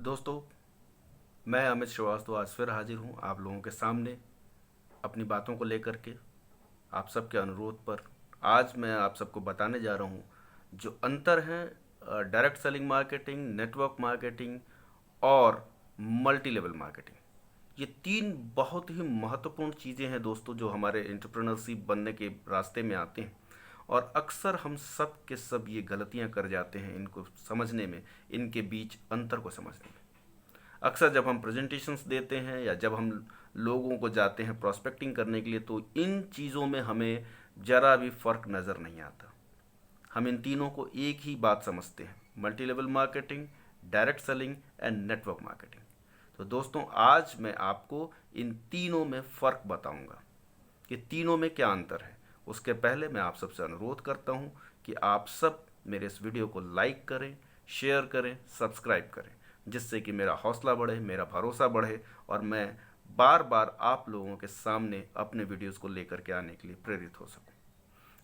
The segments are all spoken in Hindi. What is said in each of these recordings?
दोस्तों, मैं अमित श्रीवास्तव आज फिर हाजिर हूँ आप लोगों के सामने अपनी बातों को लेकर के। आप सबके अनुरोध पर आज मैं आप सबको बताने जा रहा हूँ जो अंतर है direct selling marketing, network marketing और मल्टी लेवल मार्केटिंग। ये तीन बहुत ही महत्वपूर्ण चीज़ें हैं दोस्तों, जो हमारे एंटरप्रेन्योरशिप बनने के रास्ते में आते हैं। और अक्सर हम सब के सब ये गलतियां कर जाते हैं इनको समझने में, इनके बीच अंतर को समझने में। अक्सर जब हम प्रेजेंटेशंस देते हैं या जब हम लोगों को जाते हैं प्रोस्पेक्टिंग करने के लिए, तो इन चीज़ों में हमें ज़रा भी फ़र्क नज़र नहीं आता। हम इन तीनों को एक ही बात समझते हैं, multi level marketing, direct selling and network marketing. तो दोस्तों, आज मैं आपको इन तीनों में फ़र्क बताऊंगा कि तीनों में क्या अंतर है। उसके पहले मैं आप सबसे अनुरोध करता हूं कि आप सब मेरे इस वीडियो को लाइक करें, शेयर करें, सब्सक्राइब करें, जिससे कि मेरा हौसला बढ़े, मेरा भरोसा बढ़े और मैं बार बार आप लोगों के सामने अपने वीडियोस को लेकर के आने के लिए प्रेरित हो सकूं।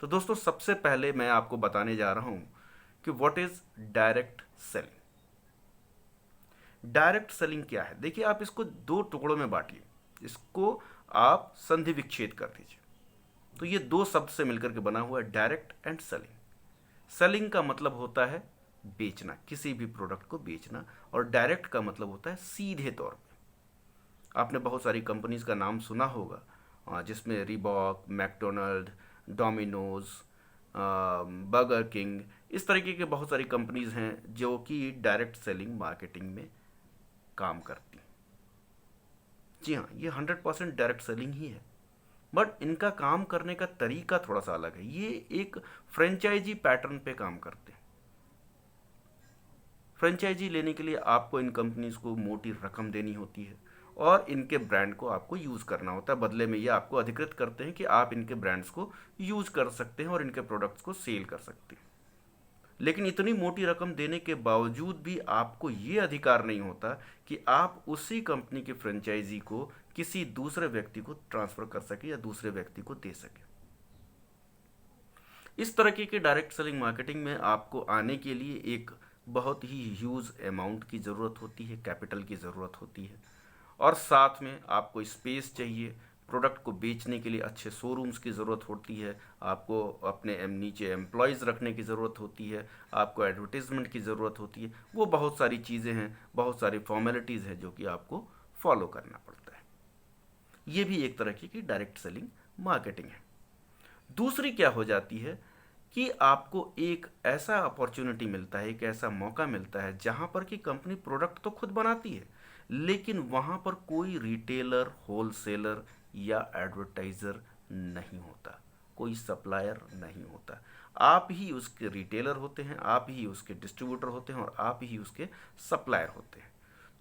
तो दोस्तों, सबसे पहले मैं आपको बताने जा रहा हूं कि what is direct selling. Direct selling क्या है? देखिए, आप इसको दो टुकड़ों में बांटिए, इसको आप संधि विच्छेद कर दीजिए। तो ये दो शब्द से मिलकर के बना हुआ है डायरेक्ट एंड सेलिंग। सेलिंग का मतलब होता है बेचना, किसी भी प्रोडक्ट को बेचना, और डायरेक्ट का मतलब होता है सीधे तौर पे। आपने बहुत सारी कंपनीज का नाम सुना होगा, जिसमें Reebok, McDonald, Domino's, burger king, इस तरीके के बहुत सारी कंपनीज हैं जो कि डायरेक्ट सेलिंग मार्केटिंग में काम करती हैं। जी हाँ, ये 100% डायरेक्ट सेलिंग ही है, बट इनका काम करने का तरीका थोड़ा सा अलग है। ये एक फ्रेंचाइजी पैटर्न पे काम करते हैं। फ्रेंचाइजी लेने के लिए आपको इन कंपनीज को मोटी रकम देनी होती है और इनके ब्रांड को आपको यूज़ करना होता है। बदले में ये आपको अधिकृत करते हैं कि आप इनके ब्रांड्स को यूज़ कर सकते हैं और इनके प्रोडक्ट्स को सेल कर सकते हैं। लेकिन इतनी मोटी रकम देने के बावजूद भी आपको ये अधिकार नहीं होता कि आप उसी कंपनी की फ्रेंचाइजी को किसी दूसरे व्यक्ति को ट्रांसफ़र कर सके या दूसरे व्यक्ति को दे सके। इस तरह की डायरेक्ट सेलिंग मार्केटिंग में आपको आने के लिए एक बहुत ही ह्यूज अमाउंट की ज़रूरत होती है, कैपिटल की ज़रूरत होती है, और साथ में आपको स्पेस चाहिए। प्रोडक्ट को बेचने के लिए अच्छे शोरूम्स की ज़रूरत होती है, आपको अपने नीचे एम्प्लॉयज़ रखने की ज़रूरत होती है, आपको एडवर्टीज़मेंट की ज़रूरत होती है। वो बहुत सारी चीज़ें हैं, बहुत सारी फॉर्मेलिटीज़ हैं जो कि आपको फॉलो करना पड़ता है। ये भी एक तरह की डायरेक्ट सेलिंग मार्केटिंग है। दूसरी क्या हो जाती है कि आपको एक ऐसा अपॉर्चुनिटी मिलता है, एक ऐसा मौका मिलता है जहां पर कि कंपनी प्रोडक्ट तो खुद बनाती है, लेकिन वहां पर कोई रिटेलर, होलसेलर या एडवर्टाइजर नहीं होता, कोई सप्लायर नहीं होता। आप ही उसके रिटेलर होते हैं, आप ही उसके डिस्ट्रीब्यूटर होते हैं और आप ही उसके सप्लायर होते हैं।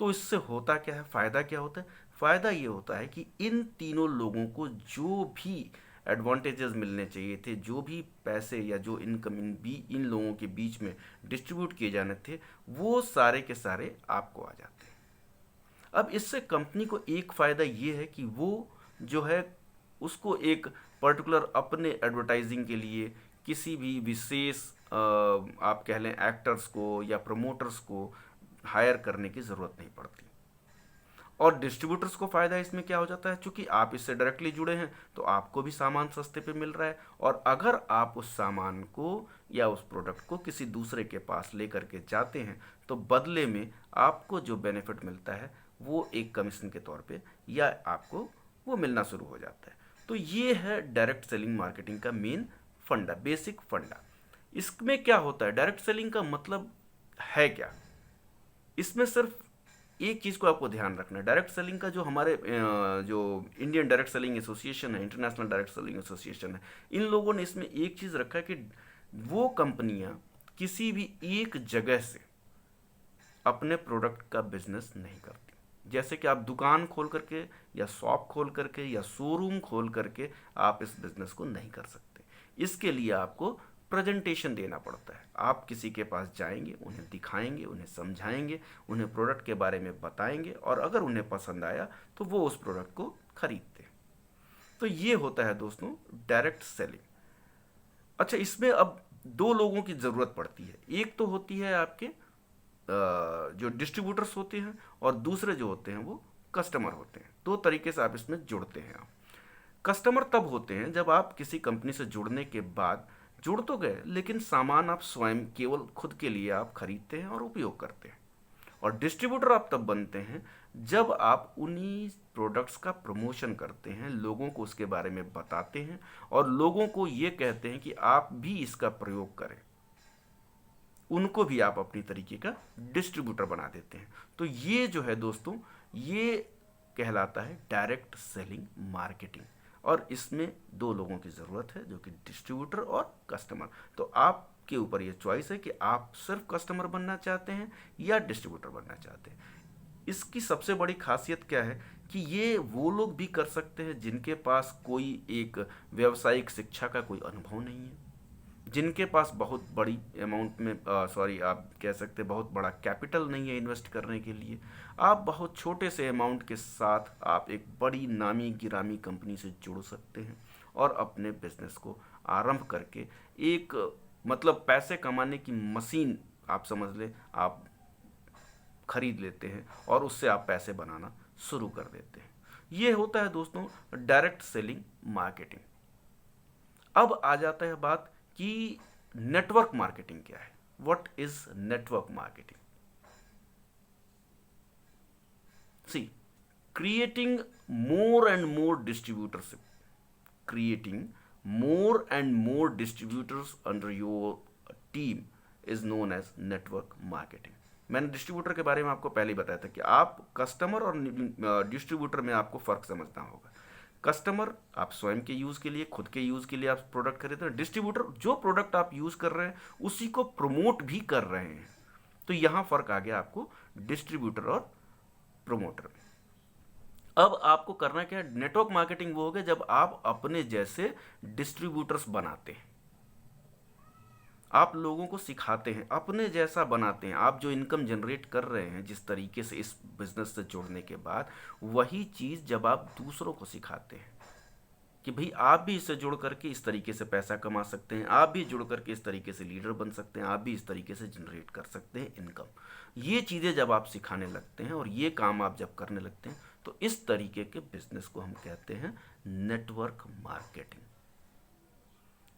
तो इससे होता क्या है, फ़ायदा क्या होता है? फ़ायदा ये होता है कि इन तीनों लोगों को जो भी एडवांटेजेस मिलने चाहिए थे, जो भी पैसे या जो इनकम इन लोगों के बीच में डिस्ट्रीब्यूट किए जाने थे, वो सारे के सारे आपको आ जाते हैं। अब इससे कंपनी को एक फ़ायदा ये है कि वो जो है उसको एक पर्टिकुलर अपने एडवर्टाइजिंग के लिए किसी भी विशेष आप कह लें एक्टर्स को या प्रमोटर्स को हायर करने की ज़रूरत नहीं पड़ती। और डिस्ट्रीब्यूटर्स को फ़ायदा इसमें क्या हो जाता है, चूंकि आप इससे डायरेक्टली जुड़े हैं तो आपको भी सामान सस्ते पे मिल रहा है, और अगर आप उस सामान को या उस प्रोडक्ट को किसी दूसरे के पास लेकर के जाते हैं तो बदले में आपको जो बेनिफिट मिलता है वो एक कमीशन के तौर पे या आपको वो मिलना शुरू हो जाता है। तो ये है डायरेक्ट सेलिंग मार्केटिंग का मेन फंडा, बेसिक फंडा। इसमें क्या होता है, डायरेक्ट सेलिंग का मतलब है क्या? इसमें सिर्फ एक चीज़ को आपको ध्यान रखना है। डायरेक्ट सेलिंग का जो हमारे जो इंडियन डायरेक्ट सेलिंग एसोसिएशन है, इंटरनेशनल डायरेक्ट सेलिंग एसोसिएशन है, इन लोगों ने इसमें एक चीज़ रखा है कि वो कंपनियां किसी भी एक जगह से अपने प्रोडक्ट का बिजनेस नहीं करती। जैसे कि आप दुकान खोल करके या शॉप खोल करके या शोरूम खोल करके आप इस बिजनेस को नहीं कर सकते। इसके लिए आपको प्रेजेंटेशन देना पड़ता है। आप किसी के पास जाएंगे, उन्हें दिखाएंगे, उन्हें समझाएंगे, उन्हें प्रोडक्ट के बारे में बताएंगे, और अगर उन्हें पसंद आया तो वो उस प्रोडक्ट को खरीदते हैं। तो ये होता है दोस्तों डायरेक्ट सेलिंग। अच्छा, इसमें अब दो लोगों की ज़रूरत पड़ती है। एक तो होती है आपके जो डिस्ट्रीब्यूटर्स होते हैं और दूसरे जो होते हैं वो कस्टमर होते हैं। दो तरीके से आप इसमें जुड़ते हैं। आप कस्टमर तब होते हैं जब आप किसी कंपनी से जुड़ने के बाद जुड़ तो गए, लेकिन सामान आप स्वयं केवल खुद के लिए आप खरीदते हैं और उपयोग करते हैं। और डिस्ट्रीब्यूटर आप तब बनते हैं जब आप उन्हीं प्रोडक्ट्स का प्रमोशन करते हैं, लोगों को उसके बारे में बताते हैं और लोगों को ये कहते हैं कि आप भी इसका प्रयोग करें। उनको भी आप अपनी तरीके का डिस्ट्रीब्यूटर बना देते हैं। तो ये जो है दोस्तों, ये कहलाता है डायरेक्ट सेलिंग मार्केटिंग। और इसमें दो लोगों की ज़रूरत है, जो कि डिस्ट्रीब्यूटर और कस्टमर। तो आपके ऊपर ये चॉइस है कि आप सिर्फ कस्टमर बनना चाहते हैं या डिस्ट्रीब्यूटर बनना चाहते हैं। इसकी सबसे बड़ी खासियत क्या है कि ये वो लोग भी कर सकते हैं जिनके पास कोई एक व्यावसायिक शिक्षा का कोई अनुभव नहीं है, जिनके पास बहुत बड़ी अमाउंट में आप कह सकते हैं बहुत बड़ा कैपिटल नहीं है इन्वेस्ट करने के लिए। आप बहुत छोटे से अमाउंट के साथ आप एक बड़ी नामी गिरामी कंपनी से जुड़ सकते हैं और अपने बिजनेस को आरंभ करके एक मतलब पैसे कमाने की मशीन आप समझ लें, आप खरीद लेते हैं और उससे आप पैसे बनाना शुरू कर देते हैं। ये होता है दोस्तों डायरेक्ट सेलिंग मार्केटिंग। अब आ जाता है बात कि नेटवर्क मार्केटिंग क्या है। What is network marketing? See, creating more and more distributorship, creating more and more distributors under your team is known as network marketing। मैंने डिस्ट्रीब्यूटर के बारे में आपको पहले ही बताया था कि आप कस्टमर और डिस्ट्रीब्यूटर में आपको फ़र्क समझना होगा। कस्टमर आप स्वयं के यूज़ के लिए, खुद के यूज़ के लिए आप प्रोडक्ट खरीदते हैं। डिस्ट्रीब्यूटर जो प्रोडक्ट आप यूज़ कर रहे हैं उसी को प्रमोट भी कर रहे हैं। तो यहाँ फ़र्क आ गया आपको डिस्ट्रीब्यूटर और प्रमोटर। अब आपको करना क्या है? नेटवर्क मार्केटिंग वो हो गया जब आप अपने जैसे डिस्ट्रीब्यूटर्स बनाते हैं, आप लोगों को सिखाते हैं, अपने जैसा बनाते हैं। आप जो इनकम जनरेट कर रहे हैं जिस तरीके से इस बिजनेस से जुड़ने के बाद, वही चीज़ जब आप दूसरों को सिखाते हैं कि भाई आप भी इससे जुड़ करके इस तरीके से पैसा कमा सकते हैं, आप भी जुड़ करके इस तरीके से लीडर बन सकते हैं, आप भी इस तरीके से जनरेट कर सकते हैं इनकम। ये चीज़ें जब आप सिखाने लगते हैं और ये काम आप जब करने लगते हैं, तो इस तरीके के बिजनेस को हम कहते हैं नेटवर्क मार्केटिंग।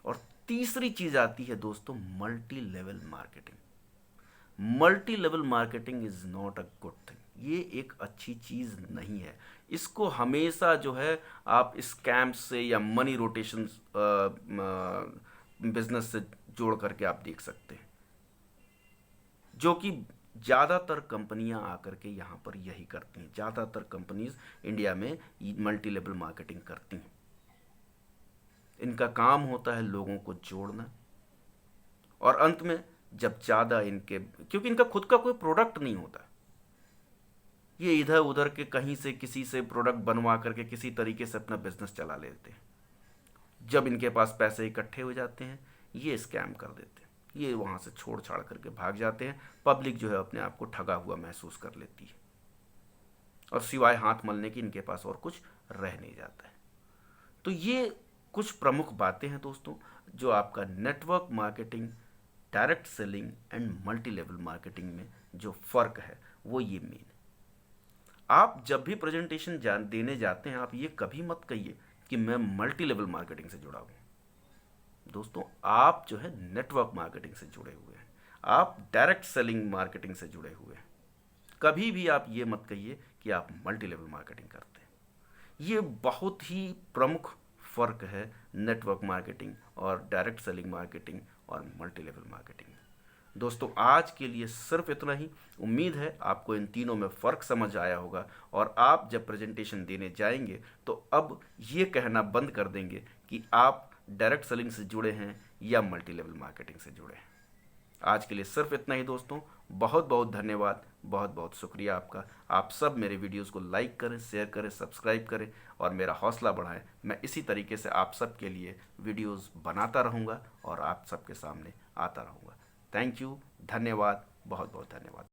और तीसरी चीज आती है दोस्तों multi level marketing. Multi level marketing is not a good thing. ये एक अच्छी चीज नहीं है। इसको हमेशा जो है आप स्कैम्स से या मनी रोटेशन बिजनेस से जोड़ करके आप देख सकते हैं, जो कि ज़्यादातर कंपनियां आकर के यहाँ पर यही करती हैं। ज़्यादातर कंपनीज इंडिया में मल्टी लेवल मार्केटिंग करती हैं। इनका काम होता है लोगों को जोड़ना, और अंत में जब ज़्यादा इनके, क्योंकि इनका खुद का कोई प्रोडक्ट नहीं होता, ये इधर उधर के कहीं से किसी से प्रोडक्ट बनवा करके किसी तरीके से अपना बिजनेस चला लेते हैं। जब इनके पास पैसे इकट्ठे हो जाते हैं, ये स्कैम कर देते हैं, ये वहाँ से छोड़ छाड़ करके भाग जाते हैं। पब्लिक जो है अपने आप को ठगा हुआ महसूस कर लेती है और सिवाय हाथ मलने की इनके पास और कुछ रह नहीं जाता है। तो ये कुछ प्रमुख बातें हैं दोस्तों, जो आपका network marketing, direct selling and multi level marketing में जो फ़र्क है वो ये मेन है। आप जब भी प्रेजेंटेशन देने जाते हैं, आप ये कभी मत कहिए कि मैं मल्टी लेवल मार्केटिंग से जुड़ा हूँ। दोस्तों आप जो है नेटवर्क मार्केटिंग से जुड़े हुए हैं, आप डायरेक्ट सेलिंग मार्केटिंग से जुड़े हुए हैं। कभी भी आप ये मत कहिए कि आप मल्टी लेवल मार्केटिंग करते हैं। ये बहुत ही प्रमुख फ़र्क है नेटवर्क मार्केटिंग और डायरेक्ट सेलिंग मार्केटिंग और मल्टी लेवल मार्केटिंग। दोस्तों आज के लिए सिर्फ इतना ही। उम्मीद है आपको इन तीनों में फ़र्क समझ आया होगा और आप जब प्रेजेंटेशन देने जाएंगे तो अब ये कहना बंद कर देंगे कि आप डायरेक्ट सेलिंग से जुड़े हैं या मल्टी लेवल मार्केटिंग से जुड़े हैं। आज के लिए सिर्फ इतना ही दोस्तों। बहुत बहुत धन्यवाद, बहुत बहुत शुक्रिया आपका। आप सब मेरे वीडियोस को लाइक करें, शेयर करें, सब्सक्राइब करें और मेरा हौसला बढ़ाएं। मैं इसी तरीके से आप सब के लिए वीडियोस बनाता रहूँगा और आप सबके सामने आता रहूँगा। थैंक यू, धन्यवाद, बहुत बहुत धन्यवाद।